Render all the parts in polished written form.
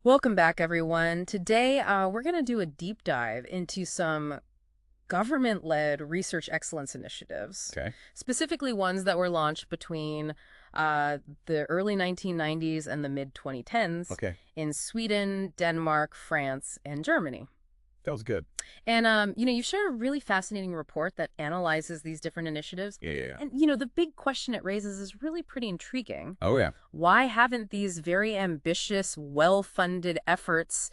Welcome back, everyone. Today, we're going to do a deep dive into some government-led research excellence initiatives, Okay. specifically ones that were launched between the early 1990s and the mid-2010s Okay. in Sweden, Denmark, France, and Germany. That was good. And, you shared a really fascinating report that analyzes these different initiatives. Yeah. And, the big question it raises is really pretty intriguing. Oh, yeah. Why haven't these very ambitious, well-funded efforts,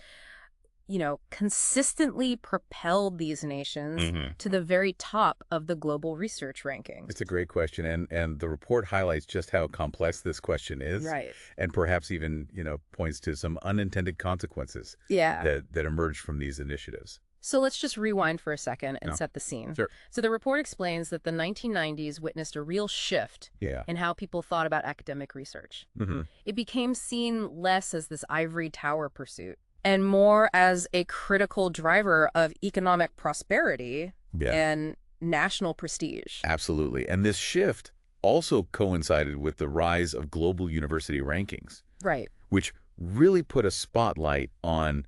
consistently propelled these nations hmm to the very top of the global research rankings? It's a great question, and the report highlights just how complex this question is, Right. and perhaps even points to some unintended consequences Yeah. that emerged from these initiatives. So let's just rewind for a second and No. set the scene. Sure. So the report explains that the 1990s witnessed a real shift Yeah. in how people thought about academic research. hmm It became seen less as this ivory tower pursuit and more as a critical driver of economic prosperity Yeah. and national prestige. Absolutely. And this shift also coincided with the rise of global university rankings, Right. which really put a spotlight on,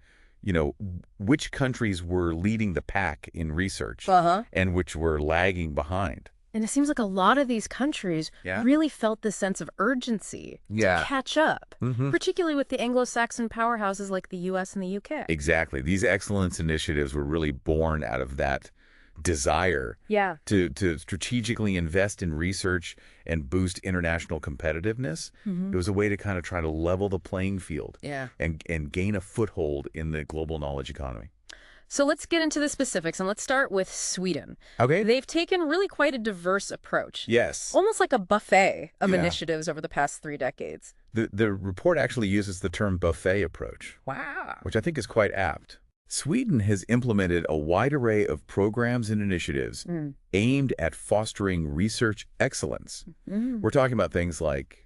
which countries were leading the pack in research Uh-huh. and which were lagging behind. And it seems like a lot of these countries Yeah. really felt this sense of urgency Yeah. to catch up, hmm particularly with the Anglo-Saxon powerhouses like the US and the UK. Exactly. These excellence initiatives were really born out of that desire Yeah. to strategically invest in research and boost international competitiveness. hmm It was a way to kind of try to level the playing field Yeah. and gain a foothold in the global knowledge economy. So let's get into the specifics, and let's start with Sweden. Okay. They've taken really quite a diverse approach, Yes. almost like a buffet of Yeah. initiatives over the past 3 decades. The report actually uses the term buffet approach, Wow. which I think is quite apt. Sweden has implemented a wide array of programs and initiatives Mm. aimed at fostering research excellence. Mm. We're talking about things like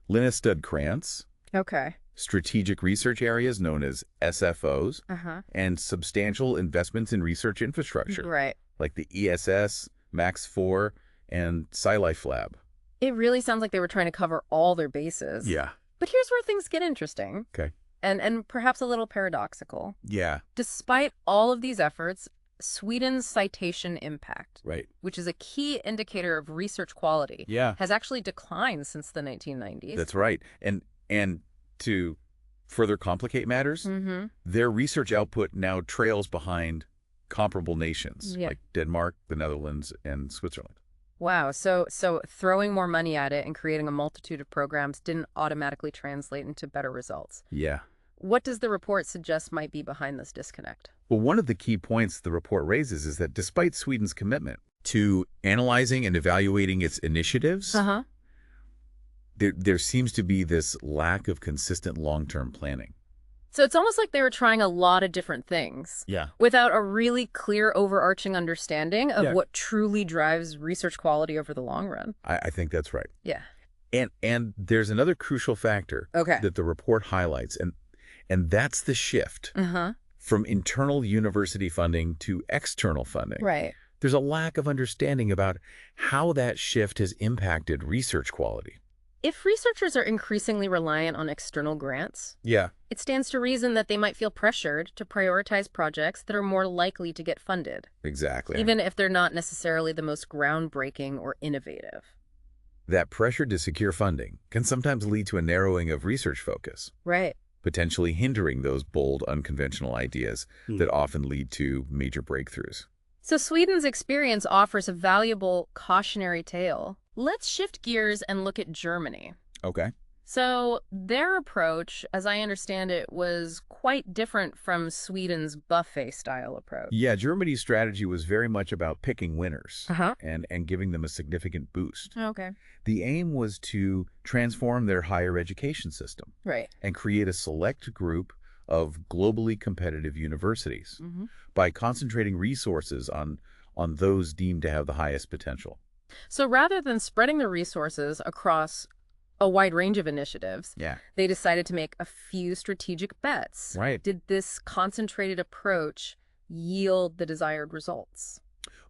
Linnestad Krantz, Okay. strategic research areas known as SFOs, Uh-huh. and substantial investments in research infrastructure, Right. like the ESS, Max 4, and SciLife Lab. It really sounds like they were trying to cover all their bases. Yeah. But here's where things get interesting, Okay. and perhaps a little paradoxical. Yeah. Despite all of these efforts, Sweden's citation impact, Right. which is a key indicator of research quality, Yeah. has actually declined since the 1990s. That's right. And to further complicate matters, Mm-hmm. their research output now trails behind comparable nations Yeah. like Denmark, the Netherlands, and Switzerland. Wow. So throwing more money at it and creating a multitude of programs didn't automatically translate into better results. Yeah. What does the report suggest might be behind this disconnect? Well, one of the key points the report raises is that despite Sweden's commitment to analyzing and evaluating its initiatives, Uh-huh. there seems to be this lack of consistent long-term planning. So it's almost like they were trying a lot of different things Yeah. without a really clear overarching understanding of Yeah. what truly drives research quality over the long run. I think that's right. Yeah. And there's another crucial factor Okay. that the report highlights, and that's the shift Uh-huh. from internal university funding to external funding. Right. There's a lack of understanding about how that shift has impacted research quality. If researchers are increasingly reliant on external grants, Yeah. it stands to reason that they might feel pressured to prioritize projects that are more likely to get funded, Exactly. even if they're not necessarily the most groundbreaking or innovative. That pressure to secure funding can sometimes lead to a narrowing of research focus, Right. potentially hindering those bold, unconventional ideas that often lead to major breakthroughs. So Sweden's experience offers a valuable cautionary tale. Let's shift gears and look at Germany. Okay. So their approach, as I understand it, was quite different from Sweden's buffet-style approach. Yeah, Germany's strategy was very much about picking winners Uh-huh. and giving them a significant boost. Okay. The aim was to transform their higher education system Right. and create a select group of globally competitive universities Mm-hmm. by concentrating resources on those deemed to have the highest potential. So rather than spreading the resources across a wide range of initiatives, Yeah. they decided to make a few strategic bets. Right. Did this concentrated approach yield the desired results?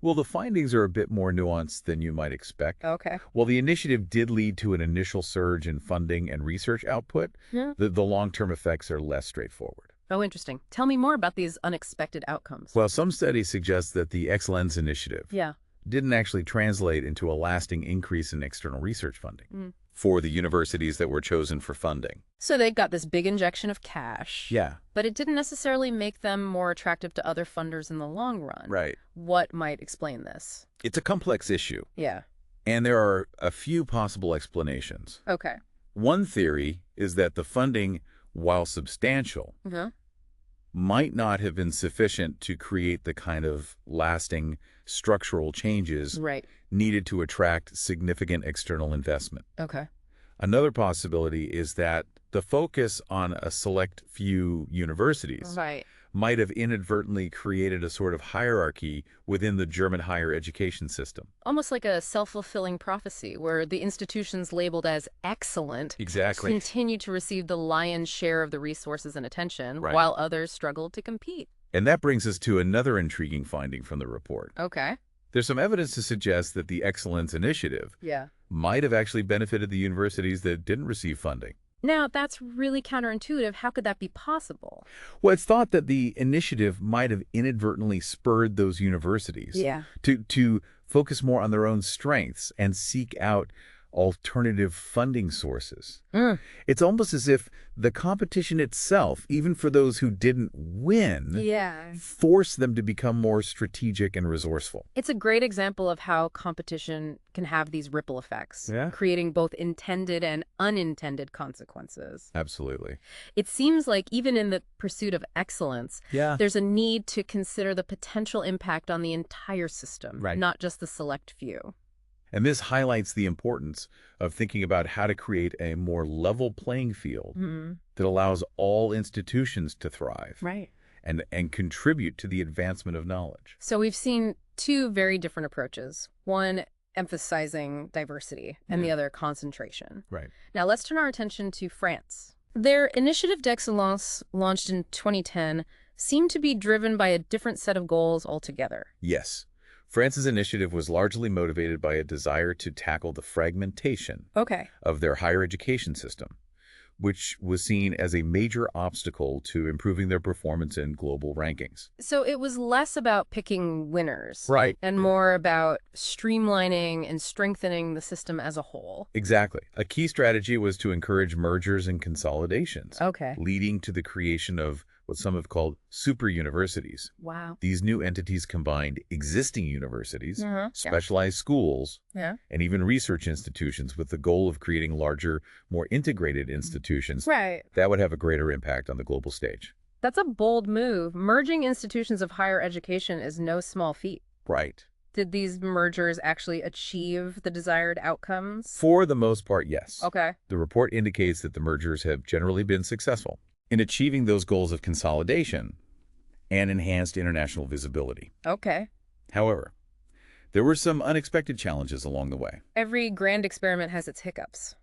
Well, the findings are a bit more nuanced than you might expect. Okay. While the initiative did lead to an initial surge in funding and research output, Yeah. the long-term effects are less straightforward. Oh, interesting. Tell me more about these unexpected outcomes. Well, some studies suggest that the Excellence Initiative Yeah. didn't actually translate into a lasting increase in external research funding Mm. for the universities that were chosen for funding. So they got this big injection of cash. Yeah, But it didn't necessarily make them more attractive to other funders in the long run. right. What might explain this? It's a complex issue, Yeah. and there are a few possible explanations. Okay. One theory is that the funding, while substantial, Mm-hmm. might not have been sufficient to create the kind of lasting structural changes Right. needed to attract significant external investment. Okay. Another possibility is that the focus on a select few universities Right. might have inadvertently created a sort of hierarchy within the German higher education system. Almost like a self-fulfilling prophecy where the institutions labeled as excellent Exactly. continue to receive the lion's share of the resources and attention, Right. while others struggled to compete. And that brings us to another intriguing finding from the report. Okay. There's some evidence to suggest that the Excellence Initiative Yeah. might have actually benefited the universities that didn't receive funding. Now, that's really counterintuitive. How could that be possible? Well, it's thought that the initiative might have inadvertently spurred those universities Yeah. to focus more on their own strengths and seek out alternative funding sources. Mm. It's almost as if the competition itself, even for those who didn't win, Yeah. forced them to become more strategic and resourceful. It's a great example of how competition can have these ripple effects, Yeah. creating both intended and unintended consequences. Absolutely. It seems like even in the pursuit of excellence, Yeah. there's a need to consider the potential impact on the entire system, Right. not just the select few. And this highlights the importance of thinking about how to create a more level playing field that allows all institutions to thrive Right. and contribute to the advancement of knowledge. So we've seen two very different approaches. One emphasizing diversity and the other concentration. Right. Now let's turn our attention to France. Their Initiative d'Excellence, launched in 2010, seemed to be driven by a different set of goals altogether. Yes. France's initiative was largely motivated by a desire to tackle the fragmentation Okay. of their higher education system, which was seen as a major obstacle to improving their performance in global rankings. So it was less about picking winners. Right. And more about streamlining and strengthening the system as a whole. Exactly. A key strategy was to encourage mergers and consolidations, Okay. leading to the creation of what some have called super universities. Wow. These new entities combined existing universities, Yeah. specialized schools, Yeah. and even research institutions with the goal of creating larger, more integrated institutions Right. that would have a greater impact on the global stage. That's a bold move. Merging institutions of higher education is no small feat. Right. Did these mergers actually achieve the desired outcomes? For the most part, yes. Okay. The report indicates that the mergers have generally been successful in achieving those goals of consolidation and enhanced international visibility. Okay. However, there were some unexpected challenges along the way. Every grand experiment has its hiccups.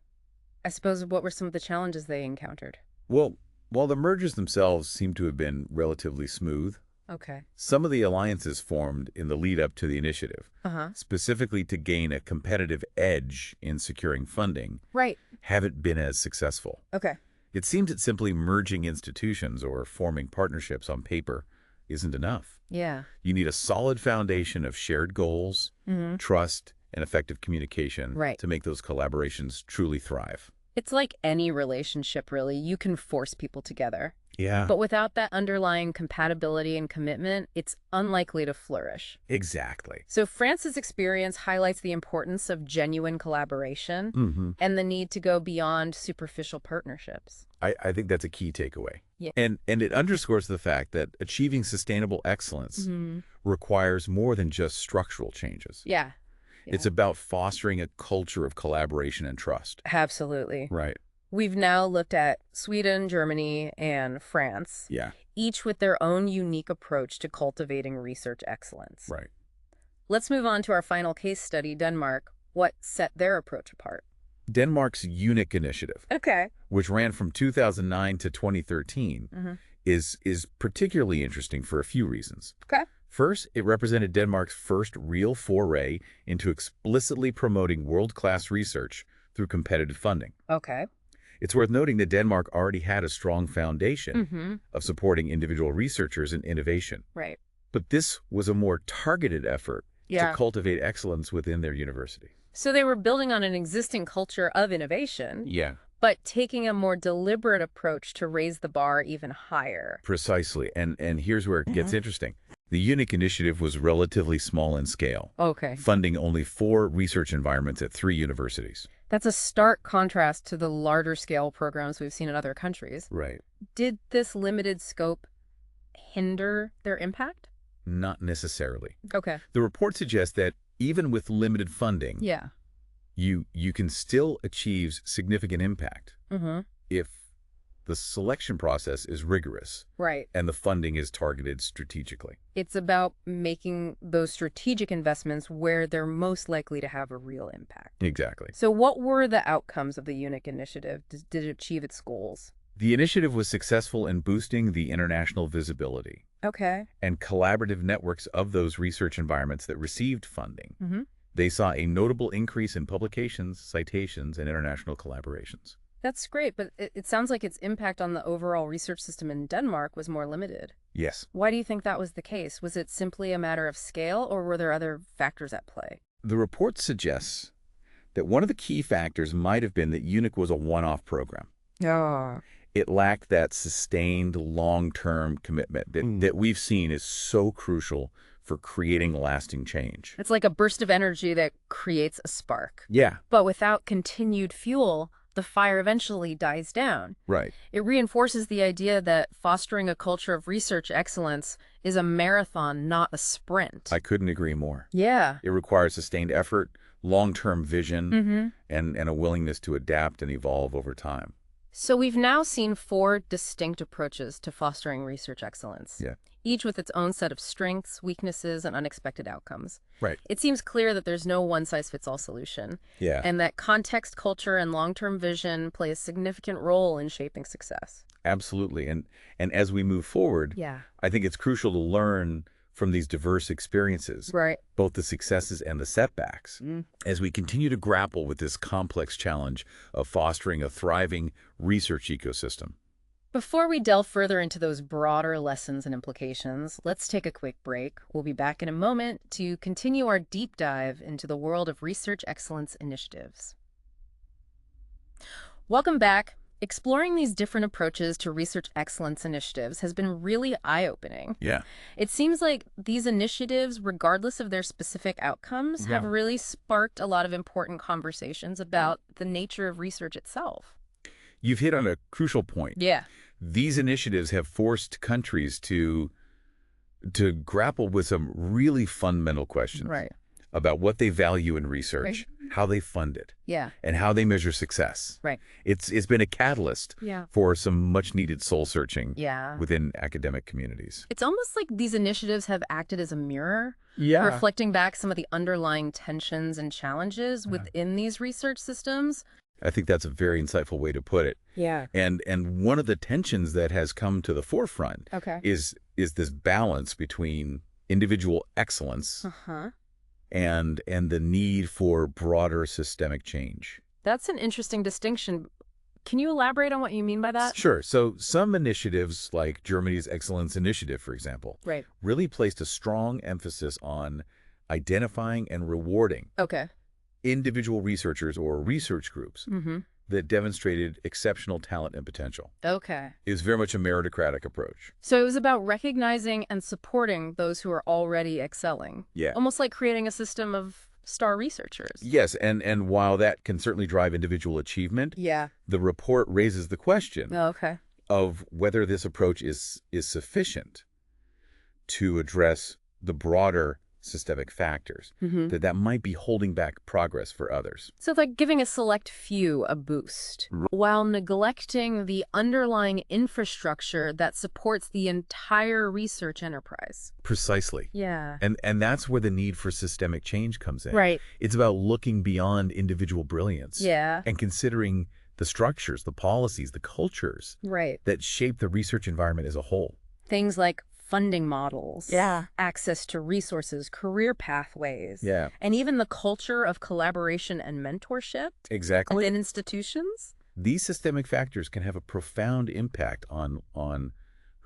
I suppose what were some of the challenges they encountered? Well, while the mergers themselves seem to have been relatively smooth, Okay. some of the alliances formed in the lead up to the initiative, Uh-huh. specifically to gain a competitive edge in securing funding, Right. haven't been as successful. Okay. It seems that simply merging institutions or forming partnerships on paper isn't enough. Yeah. You need a solid foundation of shared goals, Mm-hmm. trust, and effective communication Right. to make those collaborations truly thrive. It's like any relationship, really. You can force people together. Yeah, But without that underlying compatibility and commitment, it's unlikely to flourish. exactly. So France's experience highlights the importance of genuine collaboration and the need to go beyond superficial partnerships. I think that's a key takeaway. Yeah. And it underscores the fact that achieving sustainable excellence requires more than just structural changes. Yeah. It's about fostering a culture of collaboration and trust. Absolutely. Right. We've now looked at Sweden, Germany, and France, Yeah. each with their own unique approach to cultivating research excellence. Right. Let's move on to our final case study, Denmark. What set their approach apart? Denmark's UNIC initiative, Okay. which ran from 2009 to 2013, is particularly interesting for a few reasons. Okay. First, it represented Denmark's first real foray into explicitly promoting world-class research through competitive funding. Okay. It's worth noting that Denmark already had a strong foundation Mm-hmm. of supporting individual researchers and innovation. Right. But this was a more targeted effort to Yeah. cultivate excellence within their university. So they were building on an existing culture of innovation, Yeah, but taking a more deliberate approach to raise the bar even higher. precisely. And here's where it gets interesting. The UNIC initiative was relatively small in scale, Okay. funding only 4 research environments at 3 universities. That's a stark contrast to the larger scale programs we've seen in other countries. Right. Did this limited scope hinder their impact? Not necessarily. Okay. The report suggests that even with limited funding, Yeah. you can still achieve significant impact Mm-hmm. if the selection process is rigorous Right. and the funding is targeted strategically. It's about making those strategic investments where they're most likely to have a real impact. Exactly. So what were the outcomes of the UNIC initiative? Did it achieve its goals? The initiative was successful in boosting the international visibility Okay. and collaborative networks of those research environments that received funding. Mm-hmm. They saw a notable increase in publications, citations, and international collaborations. That's great, but it sounds like its impact on the overall research system in Denmark was more limited. Yes. Why do you think that was the case? Was it simply a matter of scale, or were there other factors at play? The report suggests that one of the key factors might have been that UNIC was a one-off program. Yeah. It lacked that sustained long-term commitment that we've seen is so crucial for creating lasting change. It's like a burst of energy that creates a spark. Yeah, But without continued fuel, the fire eventually dies down. right. It reinforces the idea that fostering a culture of research excellence is a marathon, not a sprint. I couldn't agree more. Yeah. It requires sustained effort, long-term vision, Mm-hmm. and a willingness to adapt and evolve over time. So we've now seen 4 distinct approaches to fostering research excellence. Yeah. Each with its own set of strengths, weaknesses, and unexpected outcomes. Right. It seems clear that there's no one-size-fits-all solution, Yeah, and that context, culture, and long-term vision play a significant role in shaping success. absolutely. And as we move forward, Yeah. I think it's crucial to learn from these diverse experiences, Right. both the successes and the setbacks, as we continue to grapple with this complex challenge of fostering a thriving research ecosystem. Before we delve further into those broader lessons and implications, let's take a quick break. We'll be back in a moment to continue our deep dive into the world of research excellence initiatives. Welcome back. Exploring these different approaches to research excellence initiatives has been really eye-opening. Yeah. It seems like these initiatives, regardless of their specific outcomes, have really sparked a lot of important conversations about the nature of research itself. You've hit on a crucial point. Yeah. These initiatives have forced countries to grapple with some really fundamental questions Right. about what they value in research, how they fund it, Yeah. and how they measure success. Right. It's been a catalyst Yeah. for some much-needed soul-searching Yeah. within academic communities. It's almost like these initiatives have acted as a mirror, Yeah. reflecting back some of the underlying tensions and challenges within these research systems. I think that's a very insightful way to put it. Yeah. And one of the tensions that has come to the forefront Okay. is this balance between individual excellence Uh-huh. and the need for broader systemic change. That's an interesting distinction. Can you elaborate on what you mean by that? Sure. So some initiatives, like Germany's Excellence Initiative, for example, Right. really placed a strong emphasis on identifying and rewarding Okay. individual researchers or research groups Mm-hmm. that demonstrated exceptional talent and potential. Okay. It was very much a meritocratic approach. So it was about recognizing and supporting those who are already excelling. Yeah. Almost like creating a system of star researchers. Yes, and while that can certainly drive individual achievement, Yeah. the report raises the question Oh, okay. of whether this approach is sufficient to address the broader systemic factors Mm-hmm. that might be holding back progress for others. So it's like giving a select few a boost while neglecting the underlying infrastructure that supports the entire research enterprise. Precisely. Yeah. And that's where the need for systemic change comes in. Right. It's about looking beyond individual brilliance Yeah. and considering the structures, the policies, the cultures Right. that shape the research environment as a whole. Things like funding models, Yeah. access to resources, career pathways, Yeah, and even the culture of collaboration and mentorship exactly. within institutions. These systemic factors can have a profound impact on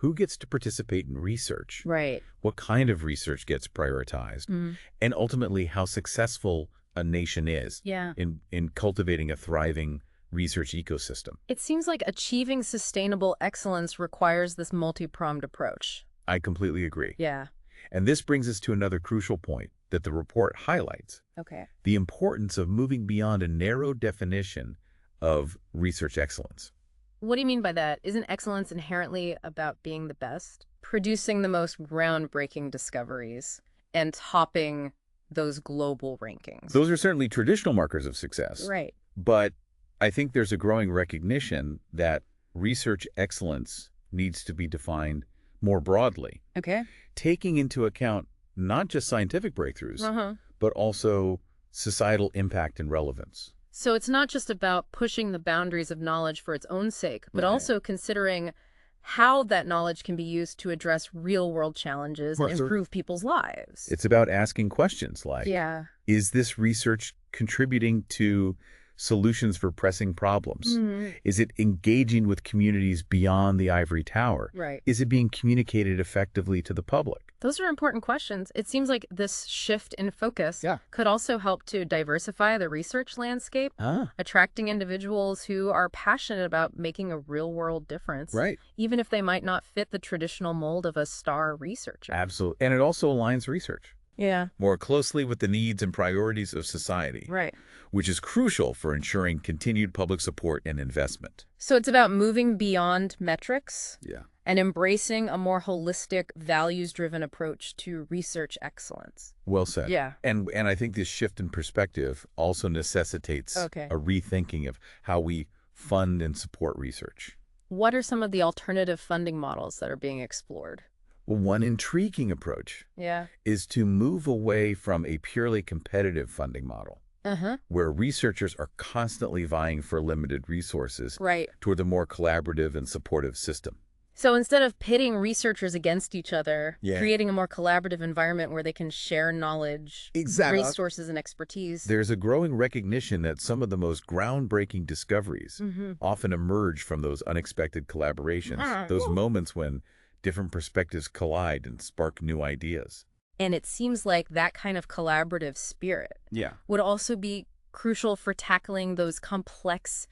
who gets to participate in research, Right. what kind of research gets prioritized, and ultimately how successful a nation is Yeah. in cultivating a thriving research ecosystem. It seems like achieving sustainable excellence requires this multi-pronged approach. I completely agree. Yeah. And this brings us to another crucial point that the report highlights: Okay. the importance of moving beyond a narrow definition of research excellence. What do you mean by that? Isn't excellence inherently about being the best? Producing the most groundbreaking discoveries and topping those global rankings. Those are certainly traditional markers of success. Right. But I think there's a growing recognition that research excellence needs to be defined more broadly, Okay. taking into account not just scientific breakthroughs, Uh-huh. but also societal impact and relevance. So it's not just about pushing the boundaries of knowledge for its own sake, but Right. also considering how that knowledge can be used to address real-world challenges and Right. improve people's lives. It's about asking questions like, Yeah. is this research contributing to solutions for pressing problems? Is it engaging with communities beyond the ivory tower? Right. Is it being communicated effectively to the public? Those are important questions. It seems like this shift in focus Yeah. could also help to diversify the research landscape, attracting individuals who are passionate about making a real-world difference, Right. even if they might not fit the traditional mold of a star researcher. Absolutely. And it also aligns research Yeah. more closely with the needs and priorities of society, Right. which is crucial for ensuring continued public support and investment. So it's about moving beyond metrics Yeah. and embracing a more holistic, values-driven approach to research excellence. Well said. Yeah. And I think this shift in perspective also necessitates Okay. a rethinking of how we fund and support research. What are some of the alternative funding models that are being explored? Well, one intriguing approach Yeah. is to move away from a purely competitive funding model, Uh-huh. where researchers are constantly vying for limited resources, Right. toward a more collaborative and supportive system. So instead of pitting researchers against each other, Yeah. creating a more collaborative environment where they can share knowledge, Exactly. resources, and expertise. There's a growing recognition that some of the most groundbreaking discoveries often emerge from those unexpected collaborations, those moments when different perspectives collide and spark new ideas. And it seems like that kind of collaborative spirit Yeah. would also be crucial for tackling those complex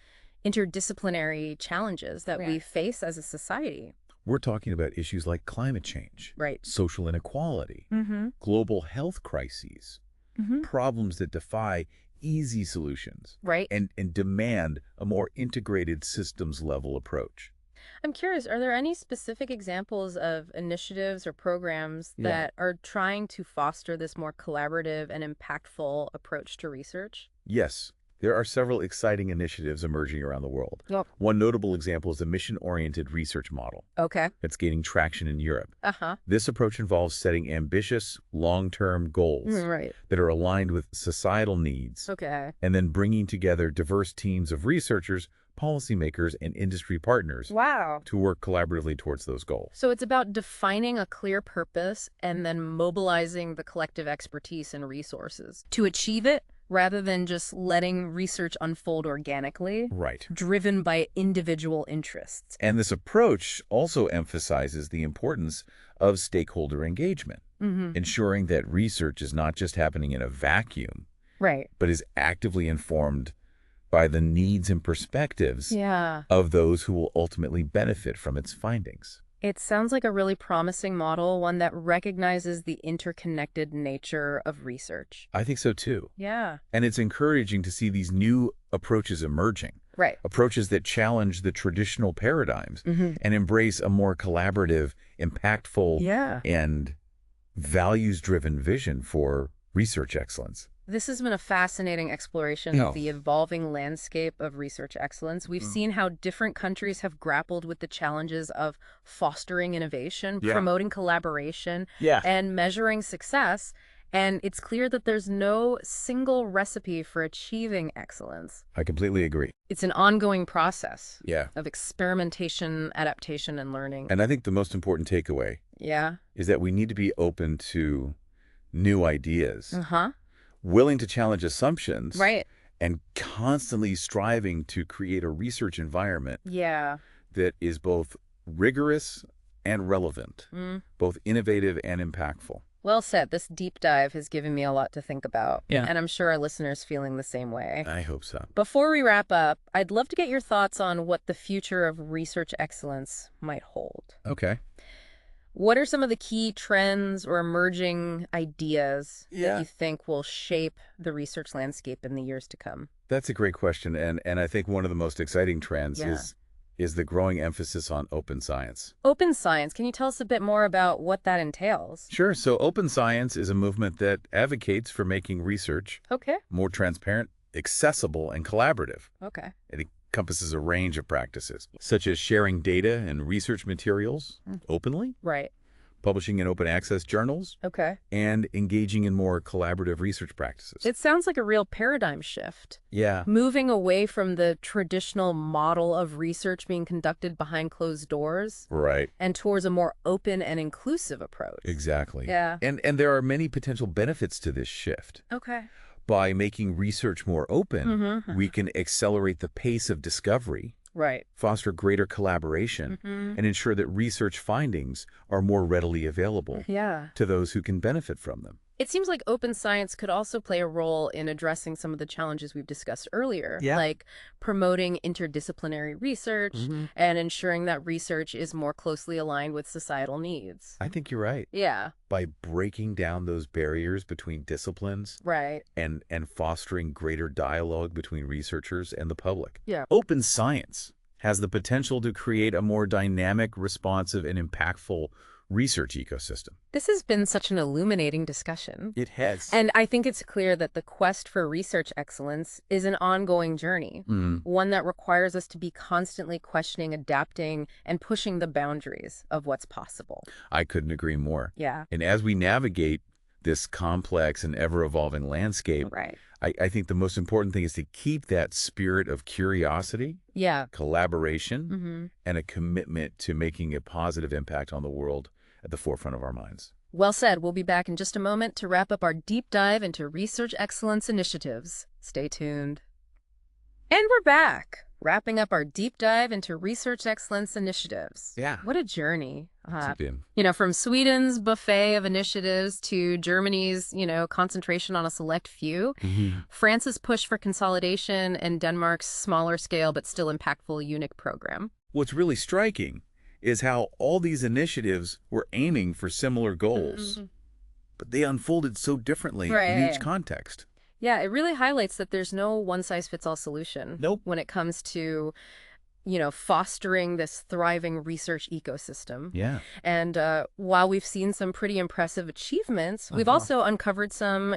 interdisciplinary challenges that we face as a society. We're talking about issues like climate change, Right. social inequality, Mm-hmm. global health crises, problems that defy easy solutions Right. and demand a more integrated systems-level approach. I'm curious, are there any specific examples of initiatives or programs Yeah. that are trying to foster this more collaborative and impactful approach to research? Yes, there are several exciting initiatives emerging around the world. Yep. One notable example is the mission-oriented research model Okay. that's gaining traction in Europe. Uh-huh. This approach involves setting ambitious, long-term goals Right. that are aligned with societal needs, Okay. and then bringing together diverse teams of researchers, policymakers, and industry partners Wow. to work collaboratively towards those goals. So it's about defining a clear purpose and then mobilizing the collective expertise and resources to achieve it rather than just letting research unfold organically, Right. driven by individual interests. And this approach also emphasizes the importance of stakeholder engagement, ensuring that research is not just happening in a vacuum, Right. but is actively informed by the needs and perspectives Yeah. of those who will ultimately benefit from its findings. It sounds like a really promising model, one that recognizes the interconnected nature of research. I think so too. Yeah. And it's encouraging to see these new approaches emerging, Right. approaches that challenge the traditional paradigms and embrace a more collaborative, impactful, Yeah. and values-driven vision for research excellence. This has been a fascinating exploration Yeah. of the evolving landscape of research excellence. We've seen how different countries have grappled with the challenges of fostering innovation, Yeah. promoting collaboration, Yeah. and measuring success. And it's clear that there's no single recipe for achieving excellence. I completely agree. It's an ongoing process Yeah. of experimentation, adaptation, and learning. And I think the most important takeaway Yeah. is that we need to be open to new ideas, Uh-huh. willing to challenge assumptions, Right. and constantly striving to create a research environment Yeah. that is both rigorous and relevant, Mm. both innovative and impactful. Well said. This deep dive has given me a lot to think about. Yeah. And I'm sure our listeners feeling the same way. I hope so. Before we wrap up, I'd love to get your thoughts on what the future of research excellence might hold. Okay. What are some of the key trends or emerging ideas that Yeah. you think will shape the research landscape in the years to come? That's a great question. And I think one of the most exciting trends Yeah. is the growing emphasis on open science. Open science, can you tell us a bit more about what that entails? Sure. So open science is a movement that advocates for making research Okay. more transparent, accessible, and collaborative. Okay. It encompasses a range of practices, such as sharing data and research materials openly, Right. publishing in open access journals, Okay. and engaging in more collaborative research practices. It sounds like a real paradigm shift. Yeah. Moving away from the traditional model of research being conducted behind closed doors Right. and towards a more open and inclusive approach. Exactly. Yeah. And there are many potential benefits to this shift. Okay. By making research more open, Mhm. we can accelerate the pace of discovery, Right. foster greater collaboration, Mhm. and ensure that research findings are more readily available Yeah. to those who can benefit from them. It seems like open science could also play a role in addressing some of the challenges we've discussed earlier, Yeah. like promoting interdisciplinary research and ensuring that research is more closely aligned with societal needs. I think you're right. Yeah, By breaking down those barriers between disciplines right. and fostering greater dialogue between researchers and the public. Yeah. Open science has the potential to create a more dynamic, responsive, and impactful research ecosystem. This has been such an illuminating discussion. It has. And I think it's clear that the quest for research excellence is an ongoing journey, one that requires us to be constantly questioning, adapting, and pushing the boundaries of what's possible. I couldn't agree more. Yeah, And as we navigate this complex and ever-evolving landscape, right. I think the most important thing is to keep that spirit of curiosity, Yeah. collaboration, Mm-hmm. and a commitment to making a positive impact on the world at the forefront of our minds. Well said. We'll be back in just a moment to wrap up our deep dive into research excellence initiatives. Stay tuned. And we're back, wrapping up our deep dive into research excellence initiatives. Yeah. What a journey. It's been. From Sweden's buffet of initiatives to Germany's, concentration on a select few, France's push for consolidation, and Denmark's smaller scale but still impactful UNIC program. What's really striking is how all these initiatives were aiming for similar goals, but they unfolded so differently in each context. Yeah, it really highlights that there's no one-size-fits-all solution. Nope. When it comes to, fostering this thriving research ecosystem. Yeah. And while we've seen some pretty impressive achievements, we've also uncovered some,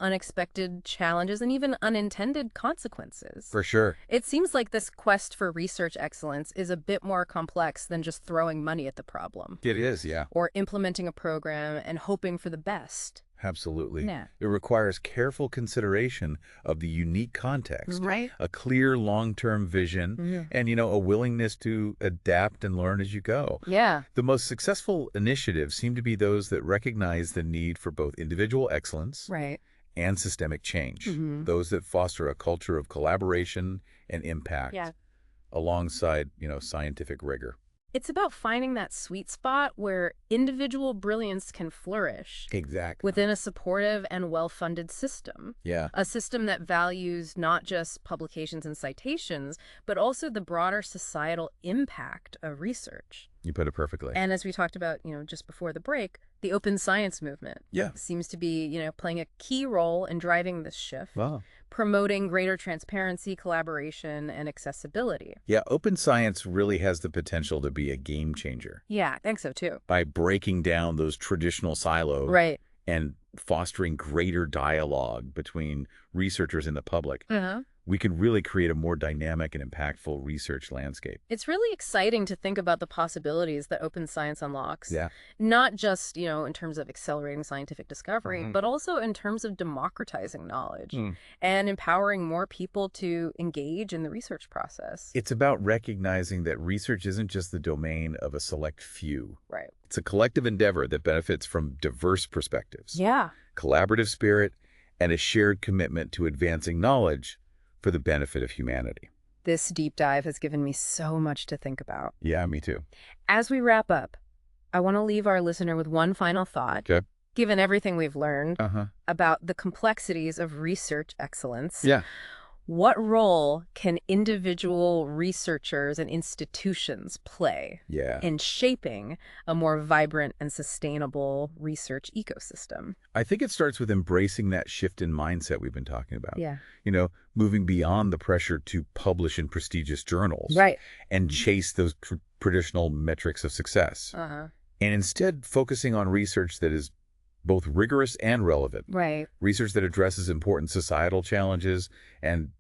unexpected challenges and even unintended consequences. For sure. It seems like this quest for research excellence is a bit more complex than just throwing money at the problem It is, yeah. or implementing a program and hoping for the best. Absolutely. Yeah. It requires careful consideration of the unique context, Right. a clear long-term vision, and, a willingness to adapt and learn as you go. Yeah. The most successful initiatives seem to be those that recognize the need for both individual excellence Right. and systemic change, Mhm. those that foster a culture of collaboration and impact Yeah. alongside, scientific rigor. It's about finding that sweet spot where individual brilliance can flourish Exactly. within a supportive and well-funded system. Yeah. A system that values not just publications and citations, but also the broader societal impact of research. You put it perfectly. And as we talked about, just before the break, the open science movement Yeah. seems to be, playing a key role in driving this shift, Wow. promoting greater transparency, collaboration, and accessibility. Yeah, open science really has the potential to be a game changer Yeah, I think so too. by breaking down those traditional silos Right. and fostering greater dialogue between researchers and the public. Uh-huh. we can really create a more dynamic and impactful research landscape. It's really exciting to think about the possibilities that open science unlocks. Yeah. Not just, in terms of accelerating scientific discovery, Mhm. but also in terms of democratizing knowledge Mm. and empowering more people to engage in the research process. It's about recognizing that research isn't just the domain of a select few. Right. It's a collective endeavor that benefits from diverse perspectives, Yeah. collaborative spirit, and a shared commitment to advancing knowledge for the benefit of humanity. This deep dive has given me so much to think about. Yeah, me too. As we wrap up, I want to leave our listener with one final thought. Okay. Given everything we've learned Uh-huh. about the complexities of research excellence, Yeah. what role can individual researchers and institutions play Yeah. in shaping a more vibrant and sustainable research ecosystem? I think it starts with embracing that shift in mindset we've been talking about. Yeah. Moving beyond the pressure to publish in prestigious journals Right. and chase those traditional metrics of success. Uh-huh. And instead focusing on research that is both rigorous and relevant. Right. Research that addresses important societal challenges and,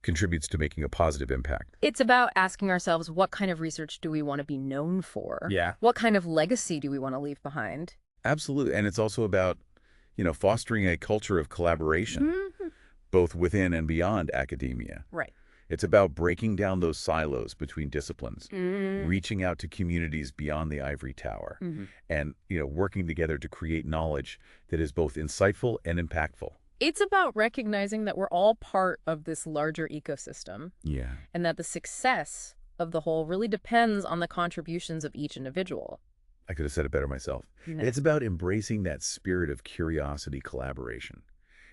contributes to making a positive impact. It's about asking ourselves, what kind of research do we want to be known for? Yeah. What kind of legacy do we want to leave behind? Absolutely. And it's also about, fostering a culture of collaboration, Mhm. both within and beyond academia. Right. It's about breaking down those silos between disciplines, Mm. reaching out to communities beyond the ivory tower, Mhm. and, working together to create knowledge that is both insightful and impactful. It's about recognizing that we're all part of this larger ecosystem Yeah. and that the success of the whole really depends on the contributions of each individual. I could have said it better myself. No. It's about embracing that spirit of curiosity, collaboration,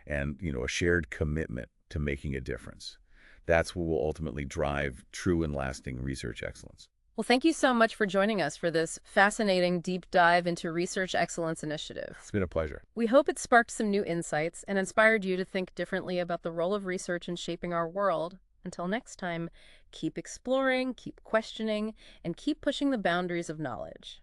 and, a shared commitment to making a difference. That's what will ultimately drive true and lasting research excellence. Well, thank you so much for joining us for this fascinating deep dive into Research Excellence Initiative. It's been a pleasure. We hope it sparked some new insights and inspired you to think differently about the role of research in shaping our world. Until next time, keep exploring, keep questioning, and keep pushing the boundaries of knowledge.